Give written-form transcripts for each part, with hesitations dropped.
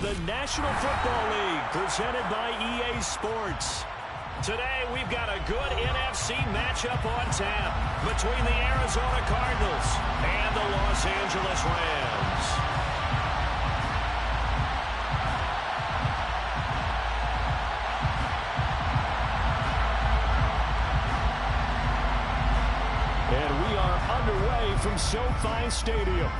the National Football League, presented by EA Sports. Today, we've got a good NFC matchup on tap between the Arizona Cardinals and the Los Angeles Rams. And we are underway from SoFi Stadium.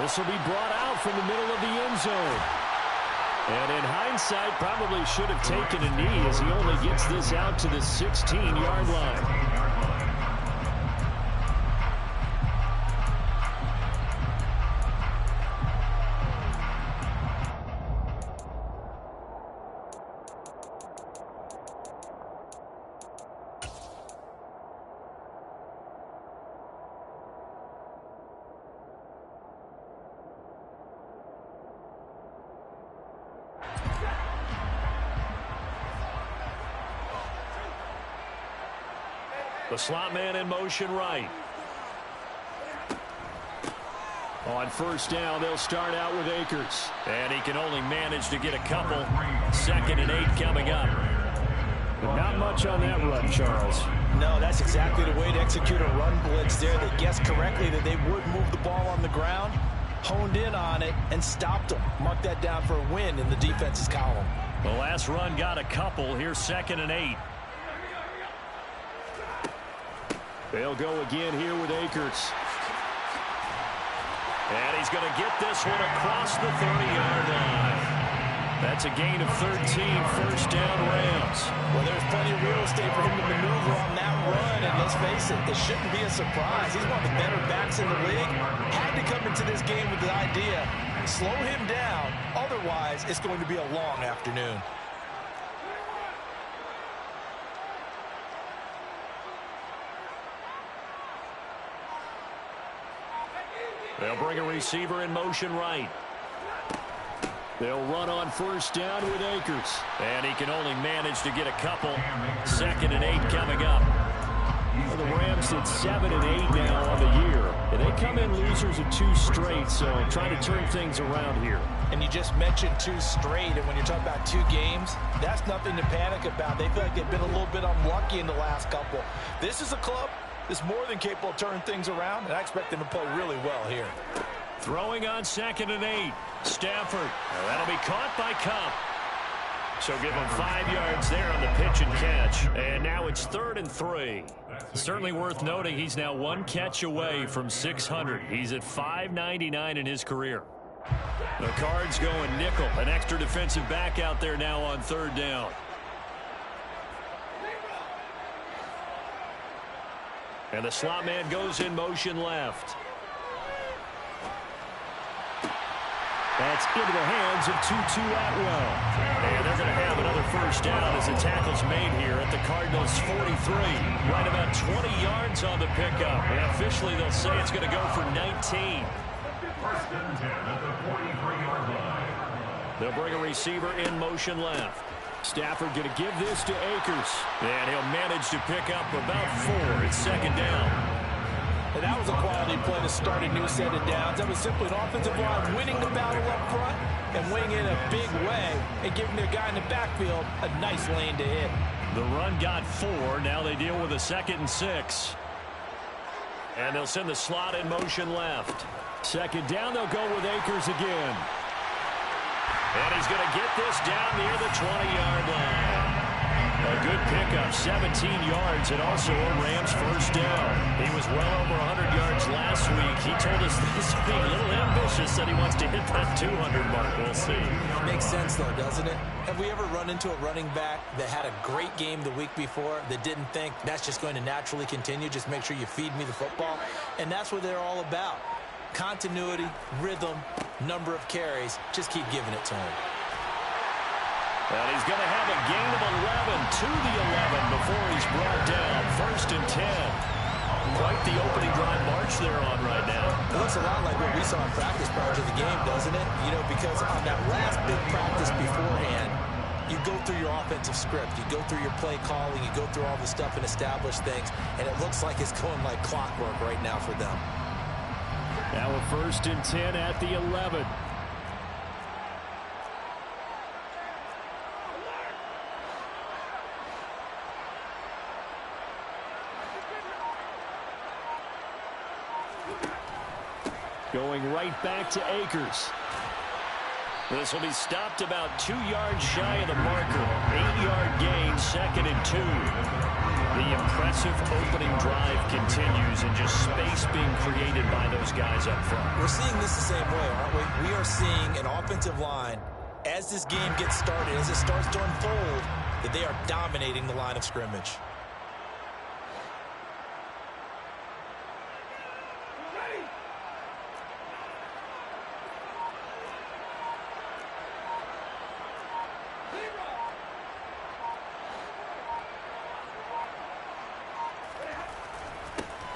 This will be brought out from the middle of the end zone. And in hindsight, probably should have taken a knee as he only gets this out to the 16-yard line. The slot man in motion right. On first down, they'll start out with Akers. And he can only manage to get a couple. 2nd and 8 coming up. But not much on that run, Charles. No, that's exactly the way to execute a run blitz there. They guessed correctly that they would move the ball on the ground, honed in on it, and stopped them. Mark that down for a win in the defense's column. The last run got a couple. Here's 2nd and 8. They'll go again here with Akers. And he's going to get this one across the 30-yard line. That's a gain of 13, first down Rams. Well, there's plenty of real estate for him to maneuver on that run, and let's face it, it shouldn't be a surprise. He's one of the better backs in the league. Had to come into this game with the idea, slow him down, otherwise it's going to be a long afternoon. They'll bring a receiver in motion right. They'll run on first down with Akers. And he can only manage to get a couple. 2nd and 8 coming up. Well, the Rams did 7 and 8 now on the year. And they come in losers of 2 straight, so trying to turn things around here. And you just mentioned 2 straight, and when you're talking about 2 games, that's nothing to panic about. They feel like they've been a little bit unlucky in the last couple. This is a club that's more than capable of turning things around, and I expect them to play really well here. Throwing on 2nd and 8. Stafford. That'll be caught by Cup. So give him 5 yards there on the pitch and catch. And now it's 3rd and 3. Certainly worth noting he's now 1 catch away from 600. He's at 599 in his career. The Cards going nickel. An extra defensive back out there now on 3rd down. And the slot man goes in motion left. That's into the hands of Tutu Atwell. And they're going to have another first down as the tackle's made here at the Cardinals' 43. Right about 20 yards on the pickup. And officially they'll say it's going to go for 19. They'll bring a receiver in motion left. Stafford going to give this to Akers. And he'll manage to pick up about 4. It's 2nd down. And that was a quality play to start a new set of downs. That was simply an offensive line winning the battle up front and winning in a big way and giving their guy in the backfield a nice lane to hit. The run got 4. Now they deal with a 2nd and 6. And they'll send the slot in motion left. 2nd down, they'll go with Akers again. And he's going to get this down near the 20-yard line. A good pickup, 17 yards, and also a Rams first down. He was well over 100 yards last week. He told us this being a little ambitious, that he wants to hit that 200 mark. We'll see. Makes sense, though, doesn't it? Have we ever run into a running back that had a great game the week before that didn't think that's just going to naturally continue? Just make sure you feed me the football. And that's what they're all about. Continuity, rhythm, number of carries. Just keep giving it to him. And he's going to have a gain of 11 to the 11 before he's brought down. 1st and 10. Quite the opening drive march they're on right now. It looks a lot like what we saw in practice prior to the game, doesn't it? You know, because on that last big practice beforehand, you go through your offensive script, you go through your play calling, you go through all the stuff and establish things, and it looks like it's going like clockwork right now for them. Now a 1st and 10 at the 11. Going right back to Akers. This will be stopped about 2 yards shy of the marker. 8-yard gain, 2nd and 2. The impressive opening drive continues, and just space being created by those guys up front. We're seeing this the same way, aren't we? We are seeing an offensive line, as this game gets started, as it starts to unfold, that they are dominating the line of scrimmage.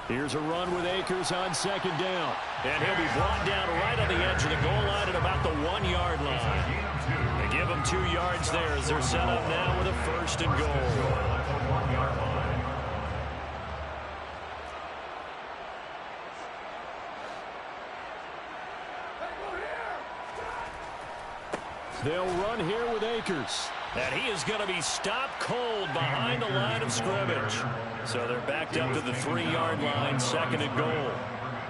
Here's a run with Akers on 2nd down. And he'll be brought down right on the edge of the goal line at about the 1-yard line. They give him 2 yards there as they're set up now with a 1st and goal. They'll run here with Akers. And he is going to be stopped cold behind the line of scrimmage. So they're backed up to the 3-yard line, 2nd and goal.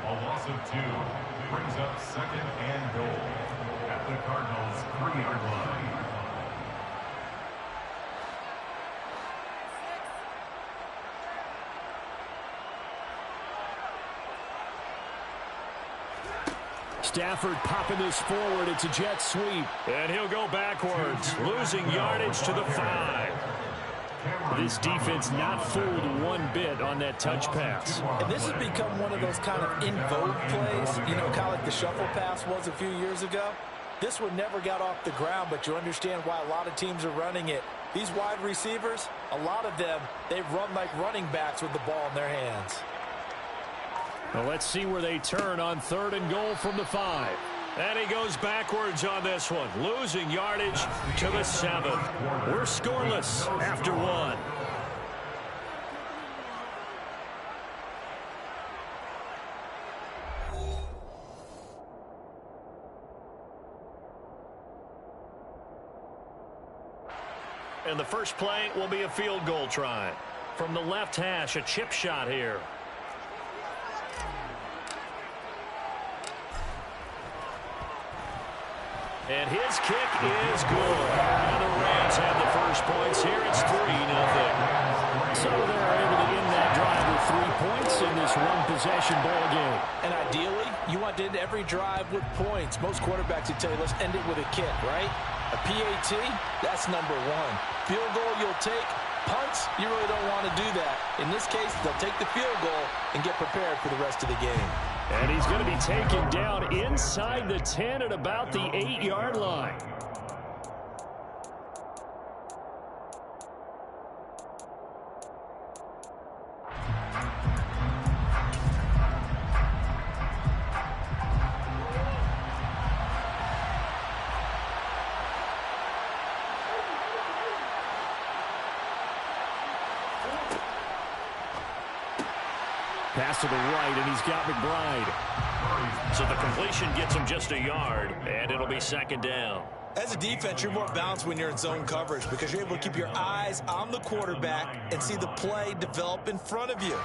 A loss of 2 brings up 2nd and goal at the Cardinals' 3-yard line. Stafford popping this forward. It's a jet sweep. And he'll go backwards, losing yardage to the 5. This defense not fooled one bit on that touch pass. And this has become one of those kind of in vogue plays, you know, kind of like the shuffle pass was a few years ago. This one never got off the ground, but you understand why a lot of teams are running it. These wide receivers, a lot of them, they run like running backs with the ball in their hands. Well, let's see where they turn on 3rd and goal from the 5. And he goes backwards on this one, losing yardage to the 7. We're scoreless after 1. And the first play will be a field goal try. From the left hash, a chip shot here. And his kick is good. And the Rams have the first points here. It's 3-0. So they're able to end that drive with 3 points in this one-possession ball game. And ideally, you want to end every drive with points. Most quarterbacks would tell you, let's end it with a kick, right? A PAT, that's number 1. Field goal you'll take. Punts, you really don't want to do that. In this case, they'll take the field goal and get prepared for the rest of the game. And he's going to be taken down inside the 10 at about the 8-yard line. Pass to the right, and he's got McBride. So the completion gets him just a yard, and it'll be 2nd down. As a defense, you're more balanced when you're in zone coverage because you're able to keep your eyes on the quarterback and see the play develop in front of you.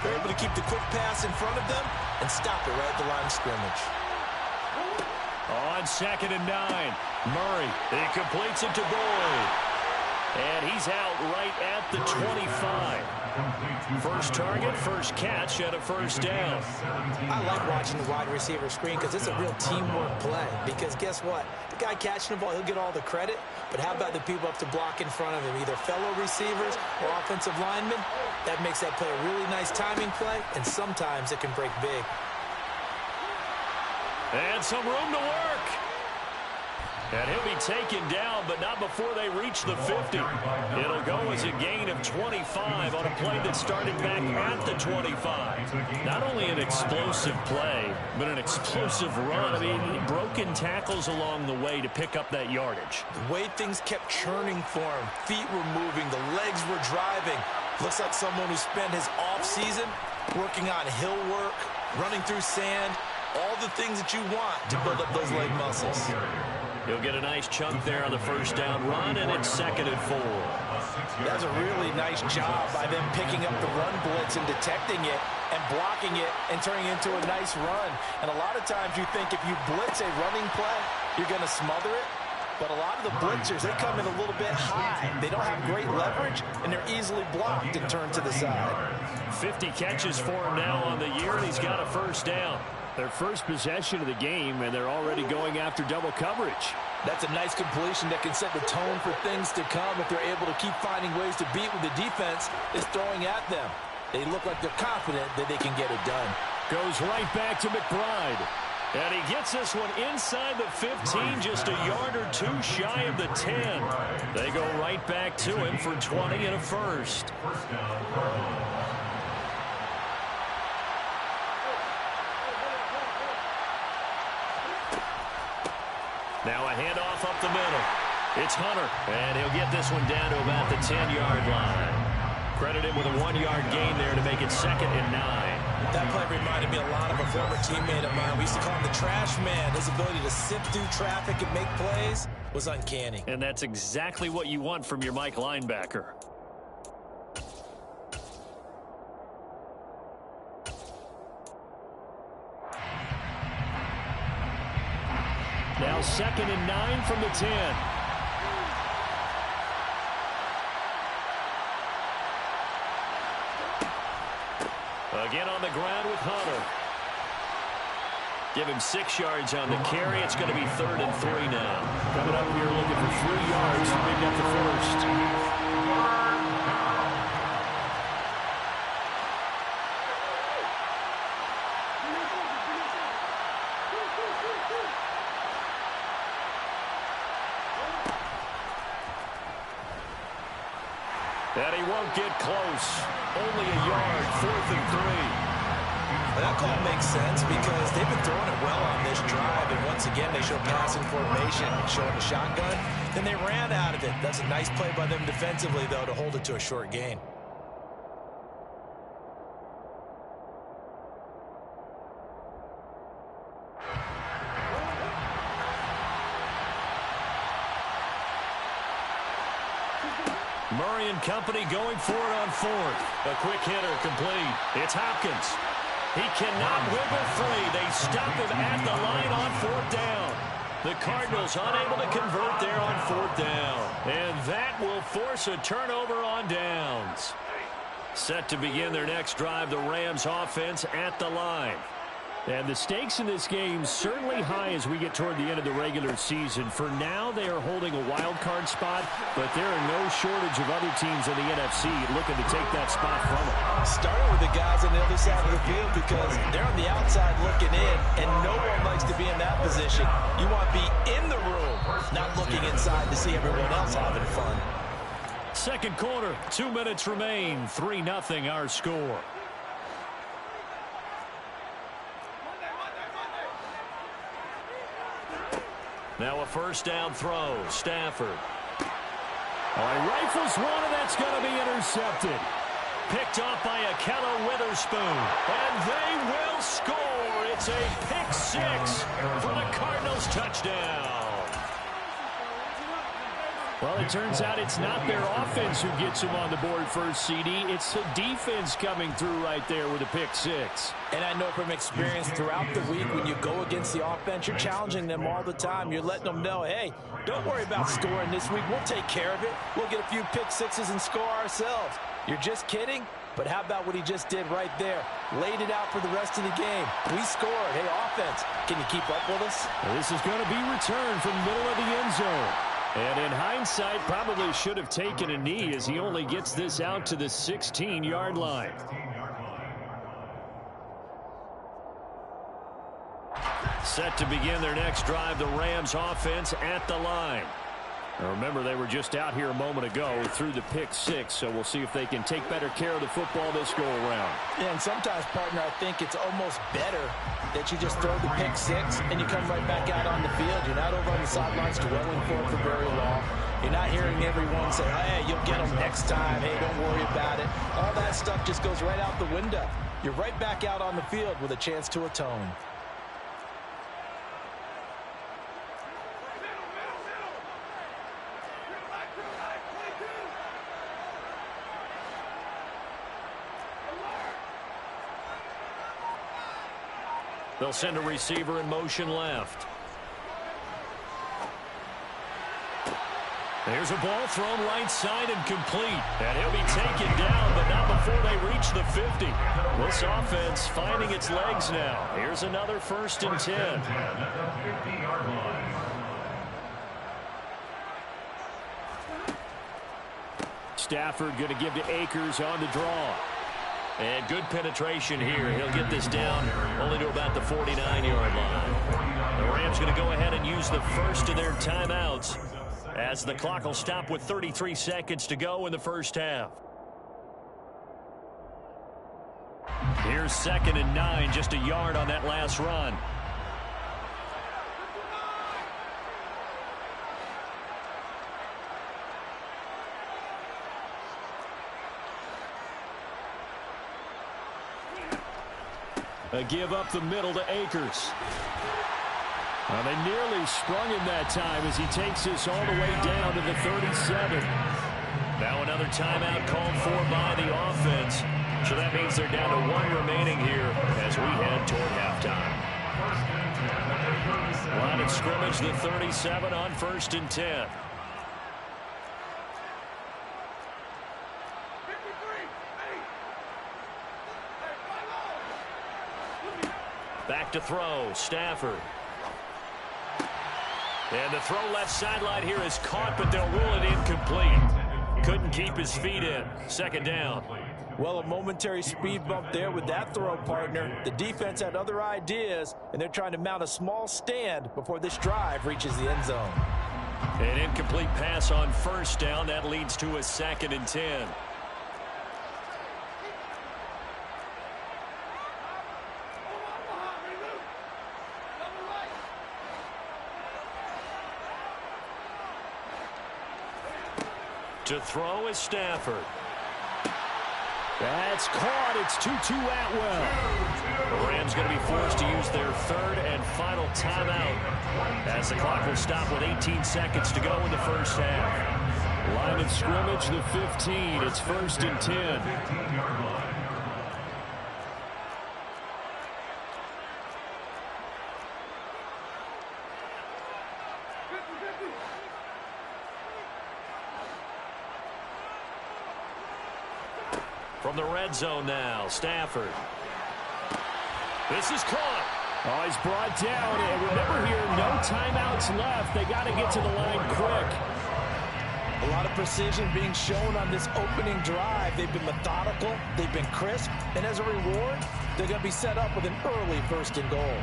You're able to keep the quick pass in front of them and stop it right at the line of scrimmage. On 2nd and 9, Murray. He completes it to Boyd. And he's out right at the 25. First target, first catch, and a 1st down. I like watching the wide receiver screen because it's a real teamwork play. Because guess what? The guy catching the ball, he'll get all the credit. But how about the people up to block in front of him, either fellow receivers or offensive linemen? That makes that play a really nice timing play, and sometimes it can break big. And some room to work. And he'll be taken down, but not before they reach the 50. It'll go as a gain of 25 on a play that started back at the 25. Not only an explosive play, but an explosive run. I mean, broken tackles along the way to pick up that yardage. The way things kept churning for him, feet were moving, the legs were driving. Looks like someone who spent his off season working on hill work, running through sand. All the things that you want to build up those leg muscles. He'll get a nice chunk there on the first down run, and it's 2nd and 4. That's a really nice job by them picking up the run blitz and detecting it and blocking it and turning it into a nice run. And a lot of times you think if you blitz a running play, you're going to smother it. But a lot of the blitzers, they come in a little bit high. They don't have great leverage, and they're easily blocked and turned to the side. 50 catches for him now on the year, and he's got a first down. Their first possession of the game, and they're already going after double coverage. That's a nice completion that can set the tone for things to come if they're able to keep finding ways to beat what the defense is throwing at them. They look like they're confident that they can get it done. Goes right back to McBride. And he gets this one inside the 15, just a yard or two shy of the 10. They go right back to him for 20 and a first. Now a handoff up the middle. It's Hunter, and he'll get this one down to about the 10-yard line. Credit him with a 1-yard gain there to make it 2nd and 9. That play reminded me a lot of a former teammate of mine. We used to call him the trash man. His ability to sift through traffic and make plays was uncanny. And that's exactly what you want from your Mike linebacker. Now 2nd and 9 from the 10. Again on the ground with Hunter. Give him 6 yards on the carry. It's going to be 3rd and 3 now. Coming up here looking for 3 yards to pick up the first. And he won't get close. Only a yard, 4th and 3. That call makes sense because they've been throwing it well on this drive. And once again, they show passing formation, showing the shotgun. Then they ran out of it. That's a nice play by them defensively, though, to hold it to a short gain. Murray and company going for it on 4th. A quick hitter complete. It's Hopkins. He cannot wiggle free. They stop him at the line on 4th down. The Cardinals unable to convert there on 4th down. And that will force a turnover on downs. Set to begin their next drive, the Rams offense at the line. And the stakes in this game certainly high as we get toward the end of the regular season. For now, they are holding a wild card spot, but there are no shortage of other teams in the NFC looking to take that spot from them. Starting with the guys on the other side of the field because they're on the outside looking in, and no one likes to be in that position. You want to be in the room, not looking inside to see everyone else having fun. Second quarter, 2 minutes remain, 3-0 our score. Now a first down throw. Stafford. Rifles one, and that's going to be intercepted. Picked off by Akello Witherspoon. And they will score. It's a pick 6 for the Cardinals touchdown. Well, it turns out it's not their offense who gets them on the board first, CD. It's the defense coming through right there with a pick 6. And I know from experience throughout the week when you go against the offense, you're challenging them all the time. You're letting them know, hey, don't worry about scoring this week. We'll take care of it. We'll get a few pick 6s and score ourselves. You're just kidding? But how about what he just did right there? Laid it out for the rest of the game. We scored. Hey, offense, can you keep up with us? Well, this is going to be returned from the middle of the end zone. And in hindsight, probably should have taken a knee as he only gets this out to the 16-yard line. Set to begin their next drive, the Rams offense at the line. Now remember, they were just out here a moment ago through the pick 6, so we'll see if they can take better care of the football this go-around. Yeah, and sometimes, partner, I think it's almost better that you just throw the pick 6 and you come right back out on the field. You're not over on the sidelines dwelling for it for very long. You're not hearing everyone say, hey, you'll get them next time. Hey, don't worry about it. All that stuff just goes right out the window. You're right back out on the field with a chance to atone. They'll send a receiver in motion left. There's a ball thrown right side and complete. And he'll be taken down, but not before they reach the 50. This offense finding its legs now. Here's another 1st and 10. At the 50-yard line. Stafford going to give to Akers on the draw. And good penetration here. He'll get this down only to about the 49-yard line. The Rams going to go ahead and use the first of their timeouts as the clock will stop with 33 seconds to go in the first half. Here's 2nd and 9, just a yard on that last run. A give up the middle to Akers. Well, they nearly sprung him that time as he takes this all the way down to the 37. Now another timeout called for by the offense. So that means they're down to 1 remaining here as we head toward halftime. Line of scrimmage, the 37 on 1st and 10. Back to throw, Stafford. And the throw left sideline here is caught, but they'll rule it incomplete. Couldn't keep his feet in. 2nd down. Well, a momentary speed bump there with that throw, partner. The defense had other ideas, and they're trying to mount a small stand before this drive reaches the end zone. An incomplete pass on 1st down. That leads to a 2nd and 10. To throw is Stafford. That's caught. It's Tutu Atwell. The Rams going to be forced to use their 3rd and final timeout as the clock will stop with 18 seconds to go in the first half. Line of scrimmage, the 15. It's 1st and 10. From the red zone now, Stafford. This is caught. Oh, he's brought down. And remember here, no timeouts left. They got to get to the line quick. A lot of precision being shown on this opening drive. They've been methodical. They've been crisp. And as a reward, they're going to be set up with an early 1st and goal.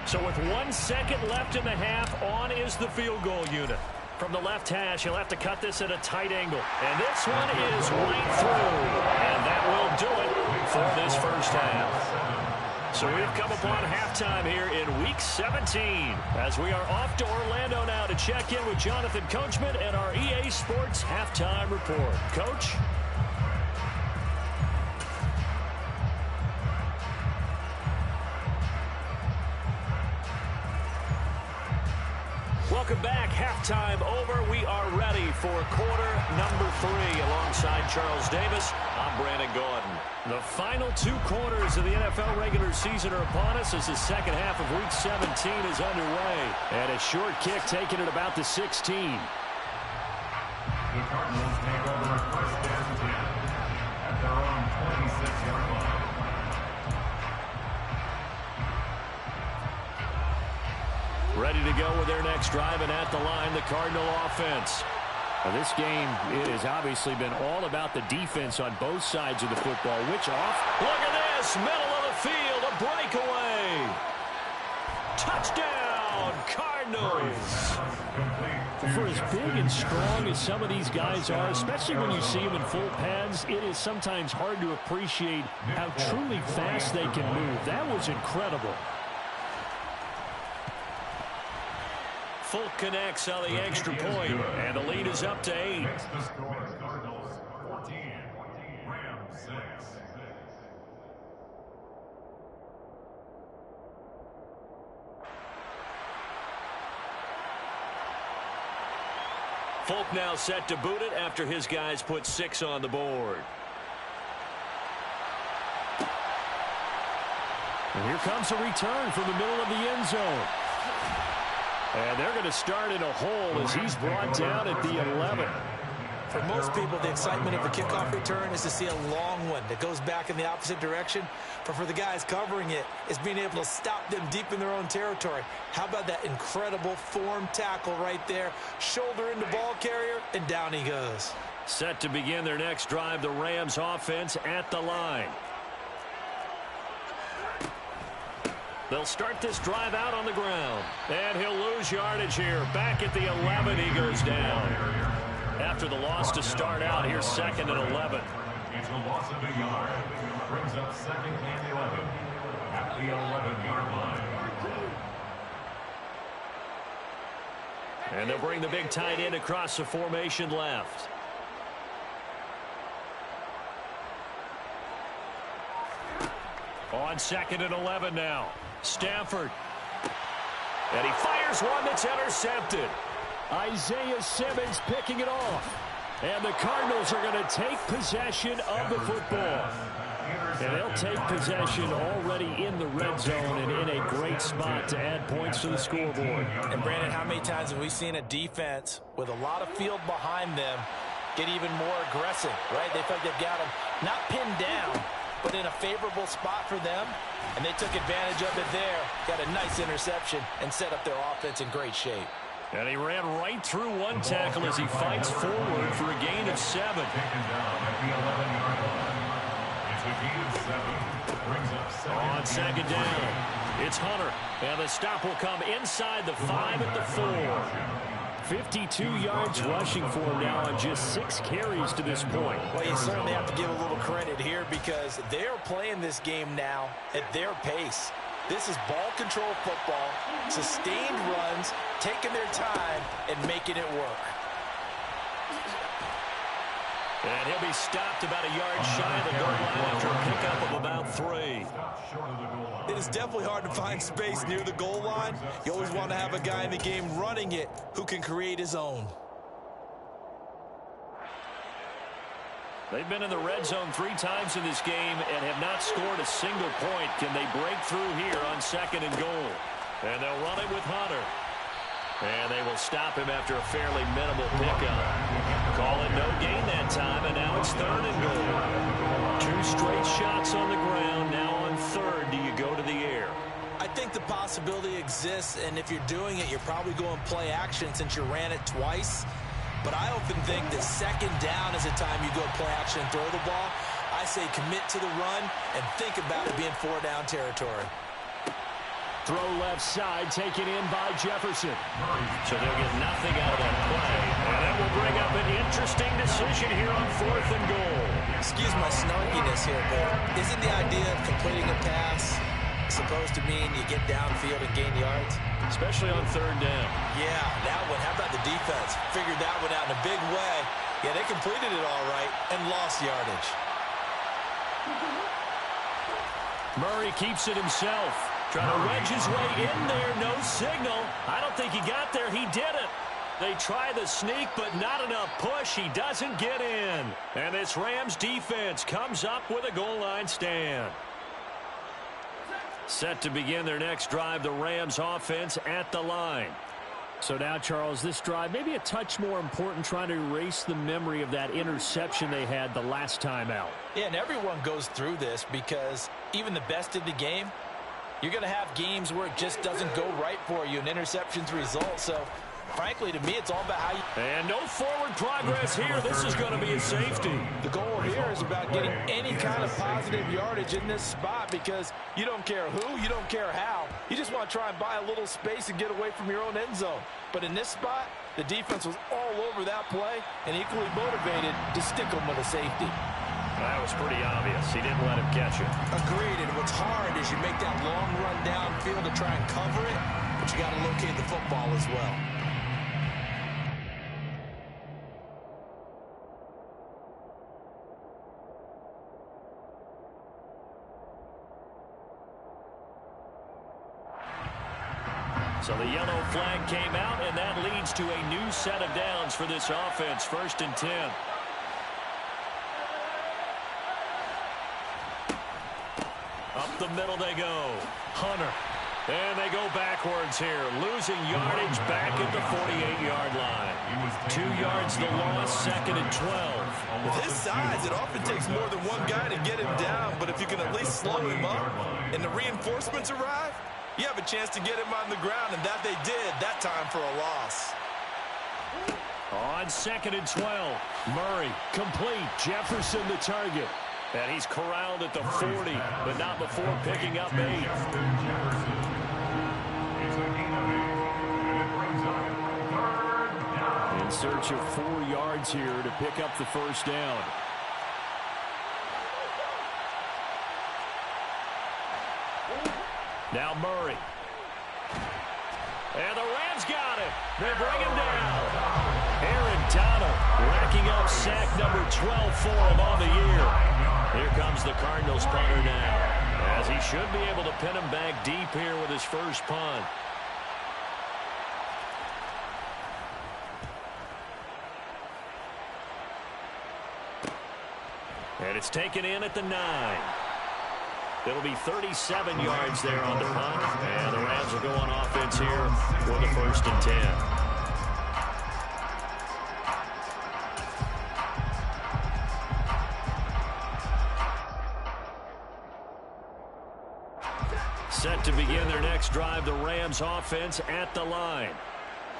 So with 1 second left in the half, on is the field goal unit. From the left hash, he'll have to cut this at a tight angle. And this one is right through. And that will do it for this first half. So we've come upon halftime here in Week 17 as we are off to Orlando now to check in with Jonathan Coachman and our EA Sports Halftime Report. Coach? Welcome back. Halftime over. We are ready for quarter number 3 alongside Charles Davis. I'm Brandon Gordon. The final 2 quarters of the NFL regular season are upon us as the second half of Week 17 is underway. And a short kick taken at about the 16. The Cardinals take over 1st and 10 at their own 26-yard line. Ready to go with their next drive, and at the line, the Cardinal offense. Now, this game, it has obviously been all about the defense on both sides of the football. Which off? Look at this, middle of the field, a breakaway. Touchdown, Cardinals. For as big and strong as some of these guys are, especially when you see them in full pads, it is sometimes hard to appreciate how truly fast they can move. That was incredible. Folk connects on the extra point, and the lead is up to 8. The score, Cardinals 14, Rams 6. Folk now set to boot it after his guys put 6 on the board. And here comes a return from the middle of the end zone. And they're going to start in a hole as he's brought down at the 11. For most people, the excitement of a kickoff return is to see a long one that goes back in the opposite direction. But for the guys covering it, it's being able to stop them deep in their own territory. How about that incredible form tackle right there? Shoulder into ball carrier, and down he goes. Set to begin their next drive, the Rams offense at the line. They'll start this drive out on the ground. And he'll lose yardage here. Back at the 11, he goes down. After the loss to start out, here's 2nd and 11. It's a loss of a yard. Brings up 2nd and 11 at the 11-yard line. And they'll bring the big tight end across the formation left. On 2nd and 11 now. Stafford. And he fires one that's intercepted. Isaiah Simmons picking it off. And the Cardinals are going to take possession of the football. And they'll take possession already in the red zone and in a great spot to add points to the scoreboard. And Brandon, how many times have we seen a defense with a lot of field behind them get even more aggressive, right? They feel like they've got them not pinned down, but in a favorable spot for them, and they took advantage of it there. Got a nice interception and set up their offense in great shape. And he ran right through one tackle as he fights forward for a gain of 7. Taken down at the 11-yard line. It's a gain of 7. Brings up 2nd. On 2nd down, it's Hunter. And the stop will come inside the 5 at the 4. 52 yards rushing for him now on just 6 carries to this point. Well, you certainly have to give a little credit here because they're playing this game now at their pace. This is ball control football, sustained runs, taking their time, and making it work. And he'll be stopped about a yard shy of the goal line after a pickup of about 3. It is definitely hard to find space near the goal line. You always want to have a guy in the game running it who can create his own. They've been in the red zone 3 times in this game and have not scored a single point. Can they break through here on 2nd and goal? And they'll run it with Hunter. And they will stop him after a fairly minimal pickup. Call it no gain that time, and now it's 3rd and goal. 2 straight shots on the ground. Now on 3rd, do you go to the air? I think the possibility exists, and if you're doing it, you're probably going play action since you ran it twice. But I often think that 2nd down is the time you go play action and throw the ball. I say commit to the run and think about it being 4-down territory. Throw left side, taken in by Jefferson. So they'll get nothing out of that play. And that will bring up an interesting decision here on 4th and goal. Excuse my snarkiness here, but isn't the idea of completing a pass supposed to mean you get downfield and gain yards? Especially on 3rd down. Yeah, that one. How about the defense? Figured that one out in a big way. Yeah, they completed it all right and lost yardage. Murray keeps it himself. Trying to wedge his way in there. No signal. I don't think he got there. He didn't. They try the sneak, but not enough push. He doesn't get in. And this Rams defense comes up with a goal line stand. Set to begin their next drive, the Rams offense at the line. So now, Charles, this drive maybe a touch more important, trying to erase the memory of that interception they had the last time out. Yeah, and everyone goes through this because even the best in the game, you're going to have games where it just doesn't go right for you, and interceptions result. So, frankly, to me, it's all about how you... And no forward progress here. This is going to be a safety. The goal here is about getting any kind of positive yardage in this spot because you don't care who, you don't care how. You just want to try and buy a little space and get away from your own end zone. But in this spot, the defense was all over that play and equally motivated to stick them with a safety. That was pretty obvious. He didn't let him catch it. Agreed, and what's hard is you make that long run downfield to try and cover it, but you got to locate the football as well. So the yellow flag came out, and that leads to a new set of downs for this offense. 1st and 10. Up the middle they go. Hunter. And they go backwards here, losing yardage back at the 48-yard line. 2 yards the loss, 2nd and 12. With his size, it often takes more than one guy to get him down, but if you can at least slow him up and the reinforcements arrive, you have a chance to get him on the ground, and that they did that time for a loss. On 2nd and 12, Murray, complete, Jefferson the target. And he's corralled at the 40, but not before picking up 8. In search of 4 yards here to pick up the first down. Now Murray. And the Rams got him. They bring him down. Aaron Donald racking up sack number 12 for him on the year. Here comes the Cardinals punter now, as he should be able to pin him back deep here with his first punt. And it's taken in at the 9. It'll be 37 yards there on the punt, and the Rams will go on offense here for the 1st and 10. Set to begin their next drive, the Rams offense at the line.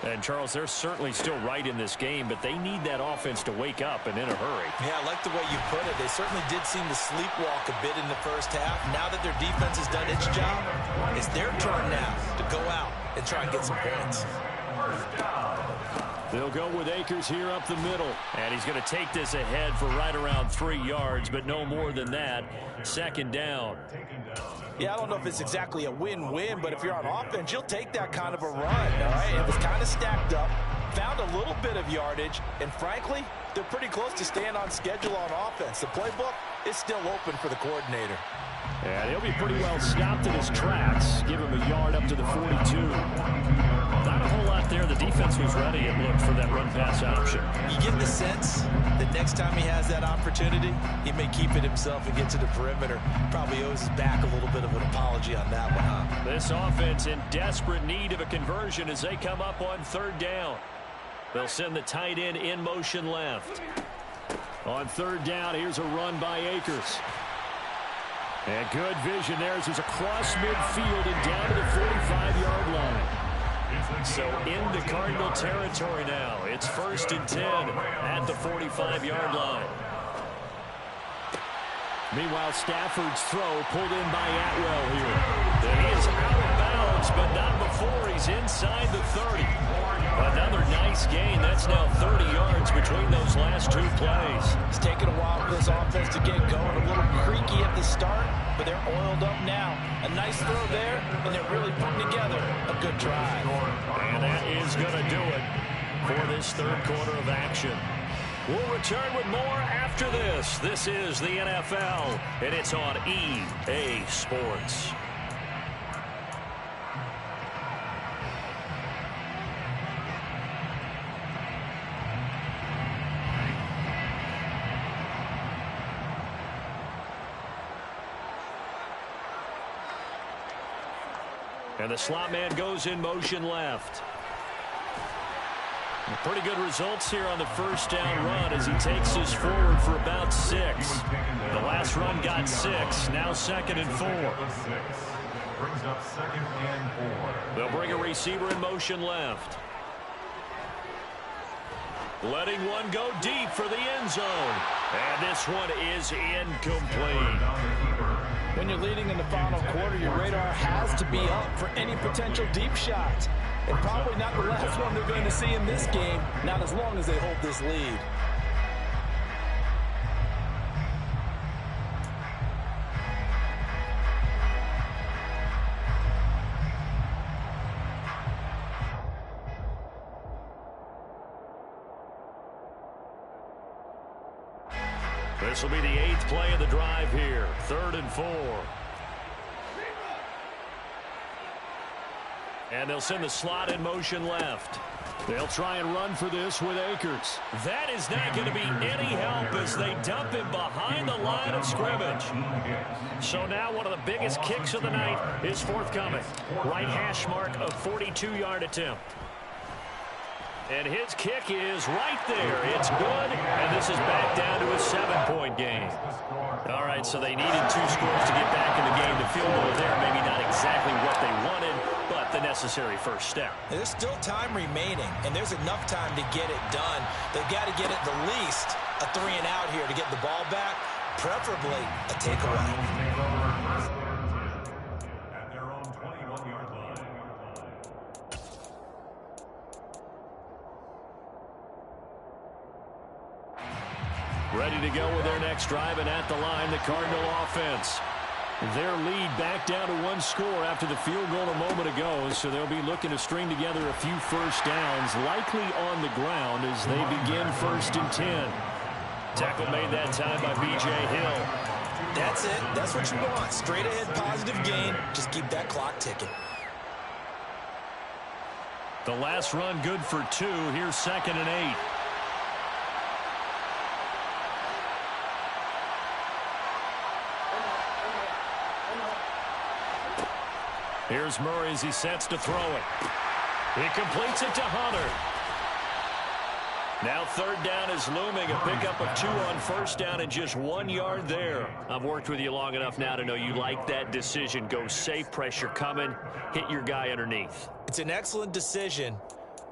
And, Charles, they're certainly still right in this game, but they need that offense to wake up and in a hurry. Yeah, I like the way you put it. They certainly did seem to sleepwalk a bit in the first half. Now that their defense has done its job, it's their turn now to go out and try and get some points. They'll go with Akers here up the middle. And he's going to take this ahead for right around 3 yards, but no more than that. 2nd down. Yeah, I don't know if it's exactly a win-win, but if you're on offense, you'll take that kind of a run, all right? It was kind of stacked up, found a little bit of yardage, and frankly, they're pretty close to staying on schedule on offense. The playbook is still open for the coordinator. And he'll be pretty well stopped in his tracks. Give him a yard up to the 42. Not a whole lot there. The defense was ready, it looked, for that run-pass option. You get the sense that next time he has that opportunity, he may keep it himself and get to the perimeter. Probably owes his back a little bit of an apology on that one, huh? This offense in desperate need of a conversion as they come up on 3rd down. They'll send the tight end in motion left. On 3rd down, here's a run by Akers. And good vision there as he's across midfield and down to the 45-yard line. So into Cardinal territory now. It's 1st and 10 at the 45-yard line. Meanwhile, Stafford's throw pulled in by Atwell here. And he is out of bounds, but not before he's inside the 30. Another nice gain. That's now 30 yards between those last 2 plays. It's taken a while for this offense to get going. A little creaky at the start, but they're oiled up now. A nice throw there, and they're really putting together a good drive. And that is going to do it for this 3rd quarter of action. We'll return with more after this. This is the NFL, and it's on EA Sports. And the slot man goes in motion left. Pretty good results here on the 1st down run as he takes us forward for about 6. The last run got 6. Now 2nd and 4. Brings up 2nd and 4. They'll bring a receiver in motion left. Letting one go deep for the end zone. And this one is incomplete. When you're leading in the final quarter, your radar has to be up for any potential deep shots. And probably not the last one they're going to see in this game, not as long as they hold this lead. This will be the 8th play of the drive here. 3rd and 4. And they'll send the slot in motion left. They'll try and run for this with Akers. That is not going to be any help as they dump him behind the line of scrimmage. So now one of the biggest kicks of the night is forthcoming. Right hash mark of 42-yard attempt. And his kick is right there. It's good, and this is back down to a 7-point game. All right, so they needed 2 scores to get back in the game. The field goal there, maybe not exactly what they wanted, but the necessary first step. There's still time remaining, and there's enough time to get it done. They've got to get at the least a 3-and-out here to get the ball back, preferably a takeaway. Ready to go with their next drive, and at the line, the Cardinal offense. Their lead back down to 1 score after the field goal a moment ago, so they'll be looking to string together a few first downs, likely on the ground as they begin 1st and 10. Tackle made that time by B.J. Hill. That's it. That's what you want. Straight ahead positive gain. Just keep that clock ticking. The last run good for 2. Here's 2nd and 8. Here's Murray as he sets to throw it. He completes it to Hunter. Now 3rd down is looming. A pickup of 2 on 1st down and just 1 yard there. I've worked with you long enough now to know you like that decision. Go safe, pressure coming, hit your guy underneath. It's an excellent decision,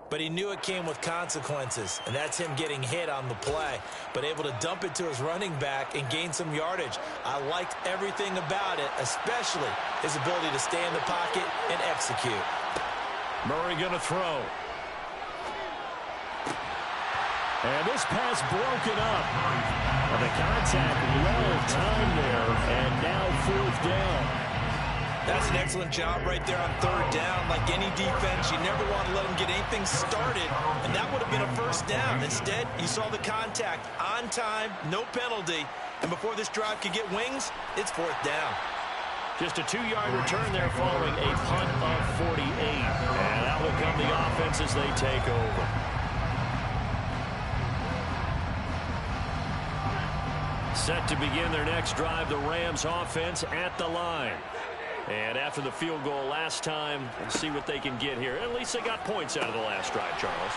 but he knew it came with consequences, and that's him getting hit on the play, but able to dump it to his running back and gain some yardage. I liked everything about it, especially his ability to stay in the pocket and execute. Murray going to throw. And this pass broken up. And the contact well timed there, and now 4th down. That's an excellent job right there on 3rd down. Like any defense, you never want to let them get anything started, and that would have been a 1st down. Instead, you saw the contact on time, no penalty, and before this drive could get wings, it's 4th down. Just a 2-yard return there following a punt of 48. And out will come the offense as they take over. Set to begin their next drive, the Rams offense at the line. And after the field goal last time, we'll see what they can get here. At least they got points out of the last drive, Charles.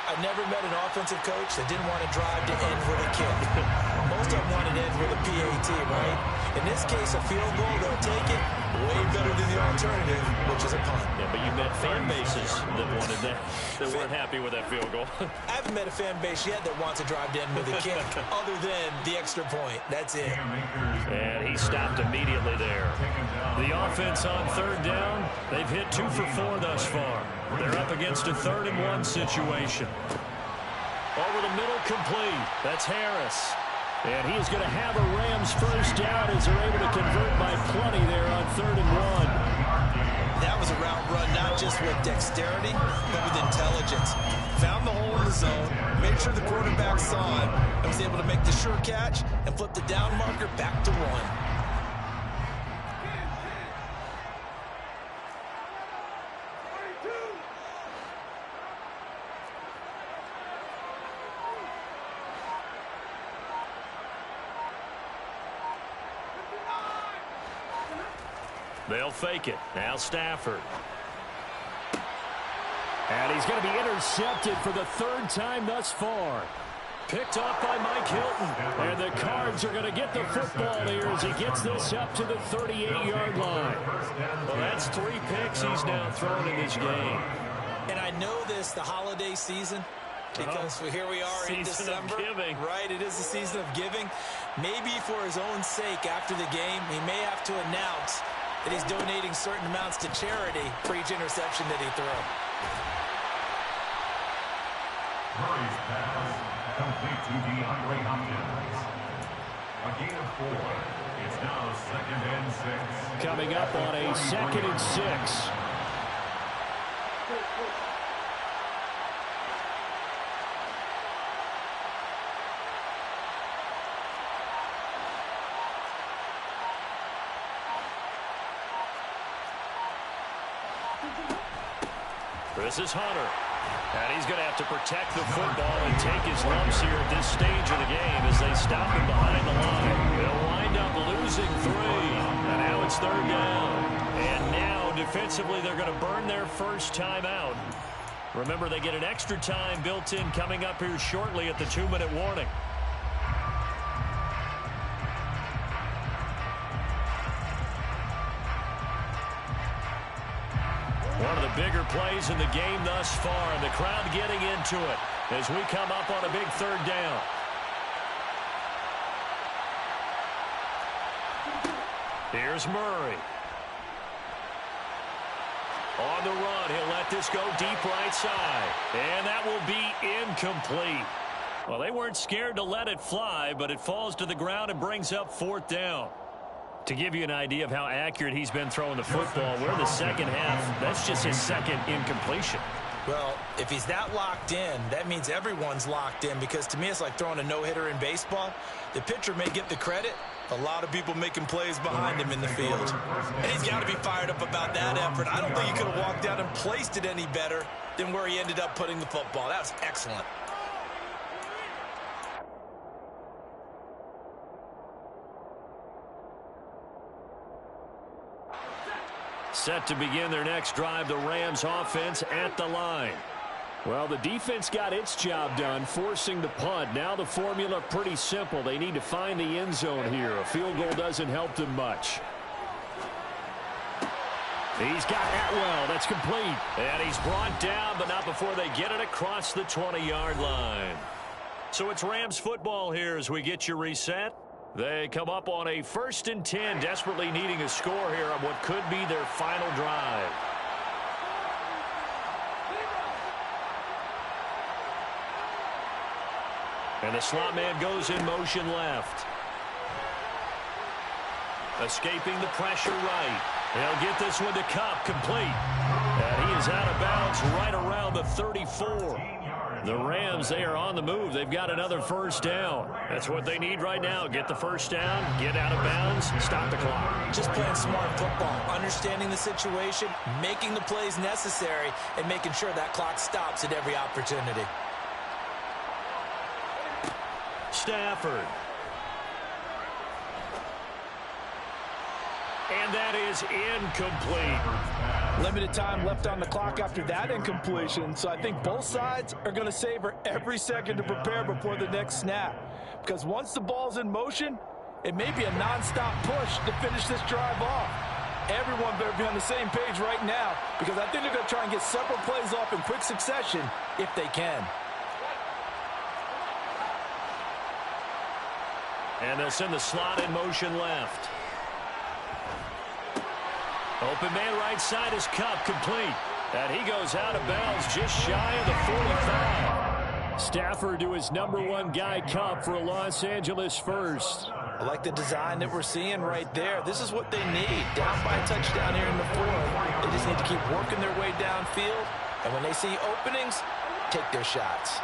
I've never met an offensive coach that didn't want to drive to end with a kick. Most of them wanted to end with a PAT, right? In this case, a field goal, they'll take it way better than the alternative, which is a punt. Yeah, but you met fan bases that wanted that, that weren't happy with that field goal. I haven't met a fan base yet that wants to drive to end with a kick, other than the extra point. That's it. And he stopped immediately there. The offense on 3rd down, they've hit 2 for 4 thus far. They're up against a 3rd and 1 situation. Over the middle, complete. That's Harris. And he is going to have a Rams first down as they're able to convert by plenty there on 3rd and 1. That was a route run, not just with dexterity, but with intelligence. Found the hole in the zone, made sure the quarterback saw it, and was able to make the sure catch and flip the down marker back to 1. They'll fake it. Now Stafford. And he's going to be intercepted for the 3rd time thus far. Picked off by Mike Hilton. And the Cards are going to get the football here as he gets this up to the 38-yard line. Well, that's 3 picks he's now thrown in this game. And I know this, the holiday season, because here we are in December. Right, it is the season of giving. Maybe for his own sake after the game, he may have to announce that he's donating certain amounts to charity for each interception that he throws. Murray's pass complete to DeAndre Hopkins. A gain of 4. It's now 2nd and 6. Coming up on a 2nd and 6. This is Hunter. And he's going to have to protect the football and take his lumps here at this stage of the game as they stop him behind the line. They'll wind up losing 3. And now it's 3rd down. And now, defensively, they're going to burn their first time out. Remember, they get an extra time built in coming up here shortly at the 2-minute warning. One of the bigger plays in the game thus far, and the crowd getting into it as we come up on a big 3rd down. Here's Murray. On the run, he'll let this go deep right side, and that will be incomplete. Well, they weren't scared to let it fly, but it falls to the ground and brings up 4th down. To give you an idea of how accurate he's been throwing the football, we're in the second half. That's just his 2nd incompletion. Well, if he's that locked in, that means everyone's locked in, because to me it's like throwing a no-hitter in baseball. The pitcher may get the credit. A lot of people making plays behind him in the field. And he's got to be fired up about that effort. I don't think he could have walked out and placed it any better than where he ended up putting the football. That was excellent. Set to begin their next drive, the Rams offense at the line. Well, the defense got its job done, forcing the punt. Now the formula pretty simple. They need to find the end zone here. A field goal doesn't help them much. He's got Atwell. That's complete. And he's brought down, but not before they get it across the 20-yard line. So it's Rams football here as we get you reset. They come up on a 1st and 10, desperately needing a score here on what could be their final drive. And the slot man goes in motion left. Escaping the pressure right. He'll get this one to Kupp, complete. And he is out of bounds right around the 34. The Rams, they are on the move. They've got another 1st down. That's what they need right now. Get the 1st down, get out of bounds, stop the clock. Just playing smart football, understanding the situation, making the plays necessary, and making sure that clock stops at every opportunity. Stafford. And that is incomplete. Limited time left on the clock after that incompletion, so I think both sides are going to savor every second to prepare before the next snap. Because once the ball's in motion, it may be a nonstop push to finish this drive off. Everyone better be on the same page right now, because I think they're going to try and get several plays off in quick succession if they can. And they'll send the slot in motion left. Open man right side is Kupp, complete. And he goes out of bounds just shy of the 45. Stafford to his #1 guy, Kupp, for a Los Angeles first. I like the design that we're seeing right there. This is what they need. Down by a touchdown here in the 4th. They just need to keep working their way downfield. And when they see openings, take their shots.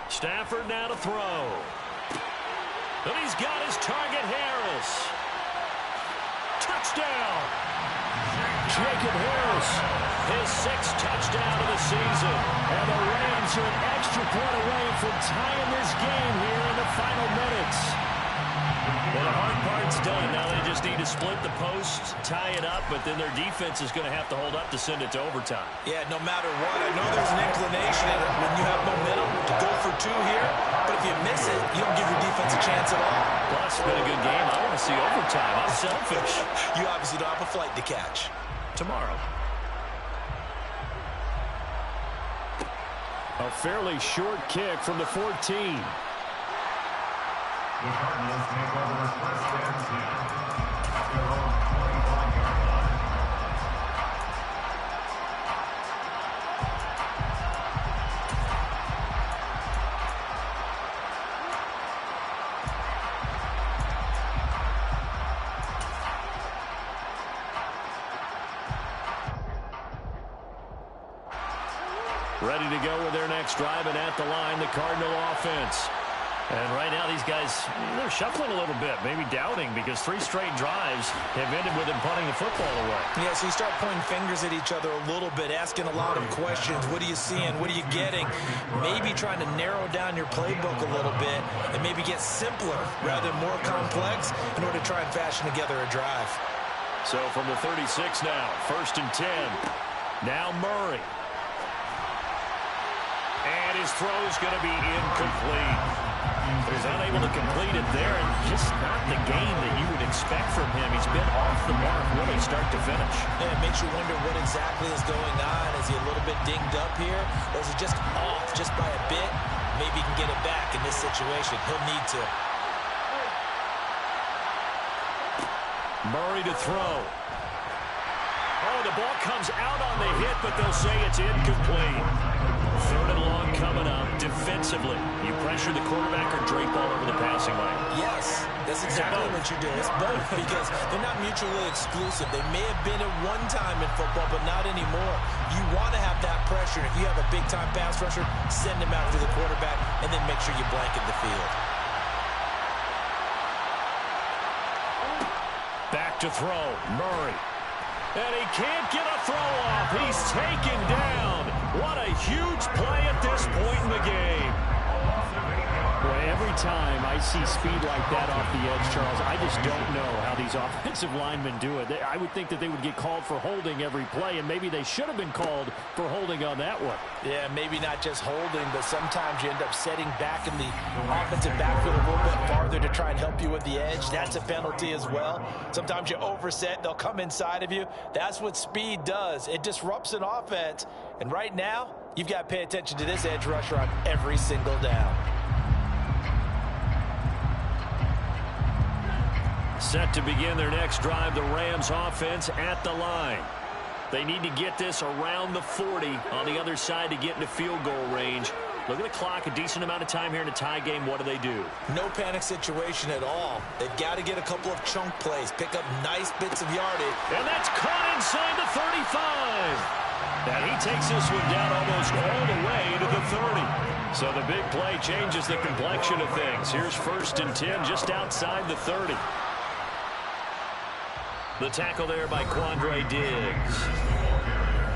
Stafford now to throw. And he's got his target, Harris. Touchdown! Jacob Harris, his 6th touchdown of the season. And the Rams are an extra point away from tying this game here in the final minutes. Well, the hard part's done. Now they just need to split the post, tie it up, but then their defense is going to have to hold up to send it to overtime. Yeah, no matter what, I know there's an inclination in it when you have momentum to go for 2 here, but if you miss it, you don't give your defense a chance at all. Plus, it's been a good game. I want to see overtime. I'm selfish. You obviously don't have a flight to catch. Tomorrow. A fairly short kick from the 14. The Cardinals take over 1st and 10 at their own 25-yard line. Ready to go with their next drive, and at the line, the Cardinal offense. And right now, these guys, they're shuffling a little bit, maybe doubting, because 3 straight drives have ended with them punting the football away. Yeah, so you start pointing fingers at each other a little bit, asking a lot of questions. What are you seeing? What are you getting? Maybe trying to narrow down your playbook a little bit and maybe get simpler rather than more complex in order to try and fashion together a drive. So from the 36 now, 1st and 10. Now Murray. And his throw's going to be incomplete. He's unable to complete it there, and just not the game that you would expect from him. He's been off the mark really start to finish. Yeah, it makes you wonder what exactly is going on. Is he a little bit dinged up here, or is he just off just by a bit? Maybe he can get it back in this situation. He'll need to. Murray to throw. Oh, the ball comes out on the hit, but they'll say it's incomplete. 3rd and long coming up. Defensively, you pressure the quarterback or drape all over the passing lane? Yes, that's exactly what you do. It's both, because they're not mutually exclusive. They may have been at one time in football, but not anymore. You want to have that pressure. If you have a big-time pass rusher, send him after the quarterback, and then make sure you blanket the field. Back to throw, Murray. And he can't get a throw off. He's taken down. What a huge play at this point in the game. Boy, every time I see speed like that off the edge, Charles, I just don't know how these offensive linemen do it. I would think that they would get called for holding every play, and maybe they should have been called for holding on that one. Yeah, maybe not just holding, but sometimes you end up setting back in the offensive backfield a little bit farther to try and help you with the edge. That's a penalty as well. Sometimes you overset, they'll come inside of you. That's what speed does. It disrupts an offense. And right now, you've got to pay attention to this edge rusher on every single down. Set to begin their next drive, the Rams offense at the line. They need to get this around the 40 on the other side to get into field goal range. Look at the clock, a decent amount of time here in a tie game. What do? No panic situation at all. They've got to get a couple of chunk plays, pick up nice bits of yardage. And that's caught inside the 35. And he takes this one down almost all the way to the 30. So the big play changes the complexion of things. Here's 1st and 10 just outside the 30. The tackle there by Quandre Diggs.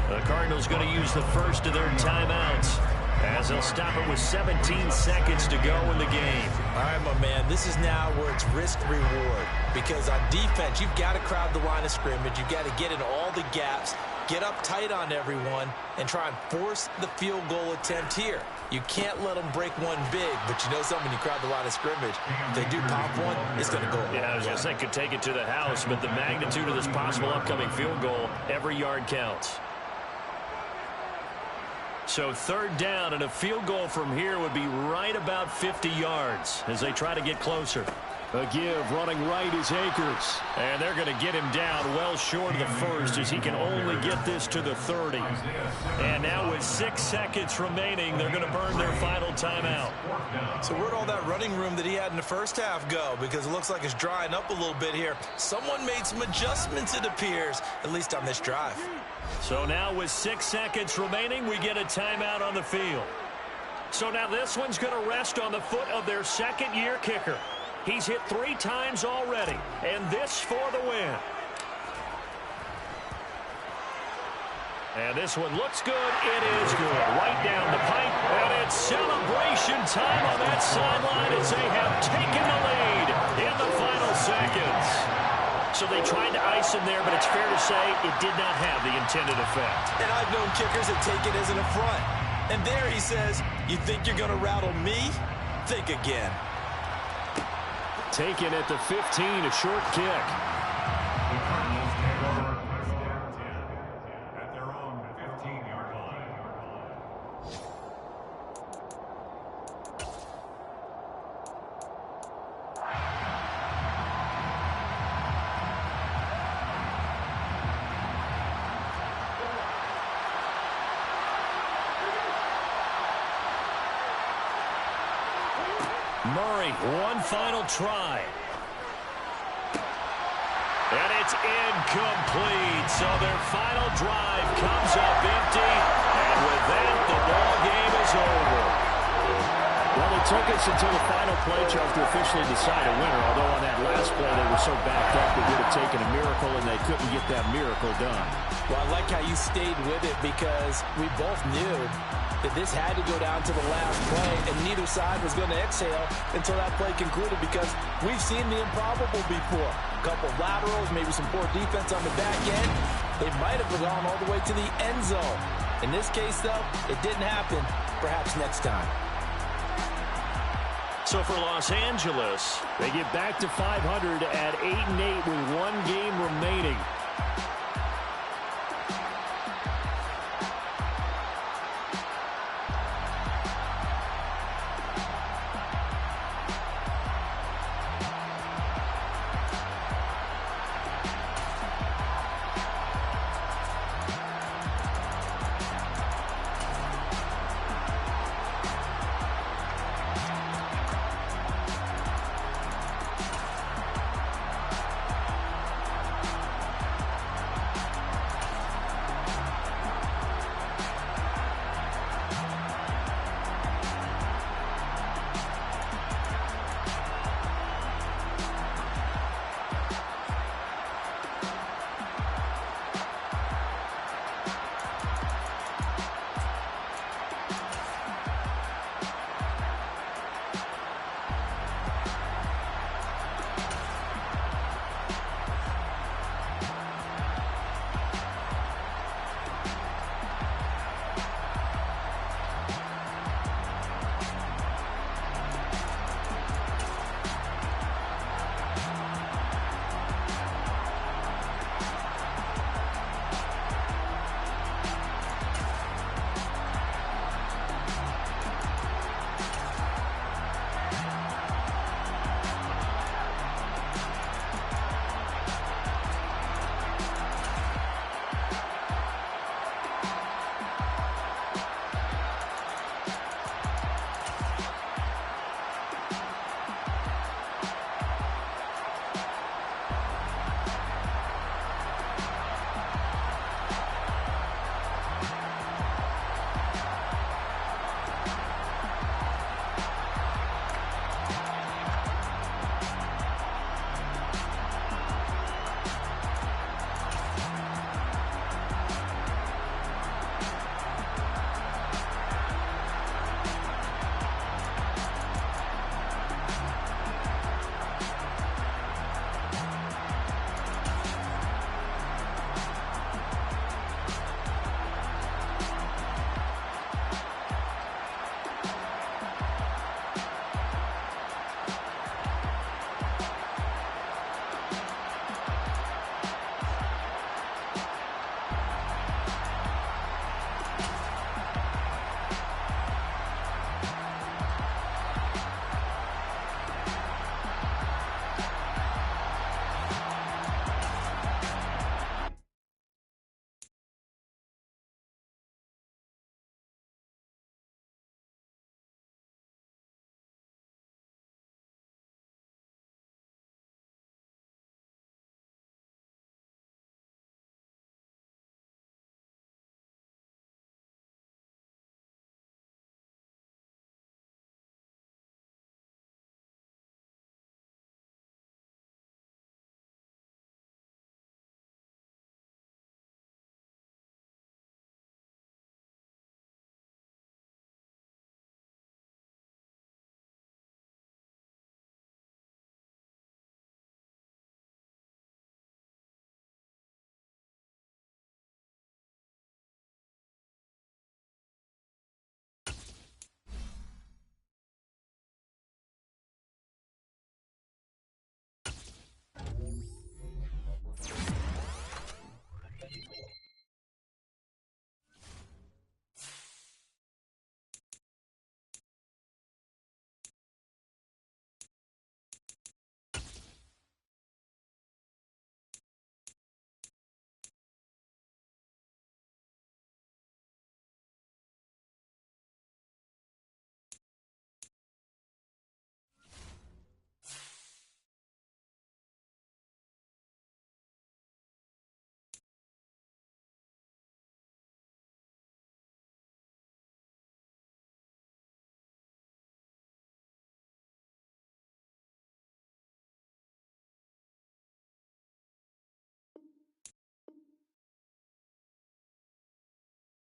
The Cardinals going to use the first of their timeouts as they'll stop it with 17 seconds to go in the game. All right, my man, this is now where it's risk-reward, because on defense, you've got to crowd the line of scrimmage. You've got to get in all the gaps, get up tight on everyone, and try and force the field goal attempt here. You can't let them break one big, but you know something, when you crowd the line of scrimmage, if they do pop one, it's going to go away. Yeah, I was going to say, could take it to the house, but the magnitude of this possible upcoming field goal, every yard counts. So 3rd down, and a field goal from here would be right about 50 yards as they try to get closer. A give, running right is Akers. And they're going to get him down well short of the first as he can only get this to the 30. And now with 6 seconds remaining, they're going to burn their final timeout. So where'd all that running room that he had in the first half go? Because it looks like it's drying up a little bit here. Someone made some adjustments, it appears, at least on this drive. So now with 6 seconds remaining, we get a timeout on the field. So now this one's going to rest on the foot of their second-year kicker. He's hit 3 times already, and this for the win. And this one looks good. It is good. Right down the pipe, and it's celebration time on that sideline as they have taken the lead in the final seconds. So they tried to ice him there, but it's fair to say it did not have the intended effect. And I've known kickers that take it as an affront. And there he says, you think you're going to rattle me? Think again. Taken at the 15, a short kick. The Cardinals take over 1st and 10 at their own 15-yard line. Murray, one final try. And it's incomplete. So their final drive comes up empty. And with that, the ball game is over. Well, it took us until the final play, Charles, to officially decide a winner. Although on that last play, they were so backed up, it would have taken a miracle, and they couldn't get that miracle done. Well, I like how you stayed with it because we both knew that this had to go down to the last play, and neither side was going to exhale until that play concluded because we've seen the improbable before. A couple of laterals, maybe some poor defense on the back end. They might have gone all the way to the end zone. In this case, though, it didn't happen. Perhaps next time. So for Los Angeles, they get back to 500 at 8-8 with one game remaining.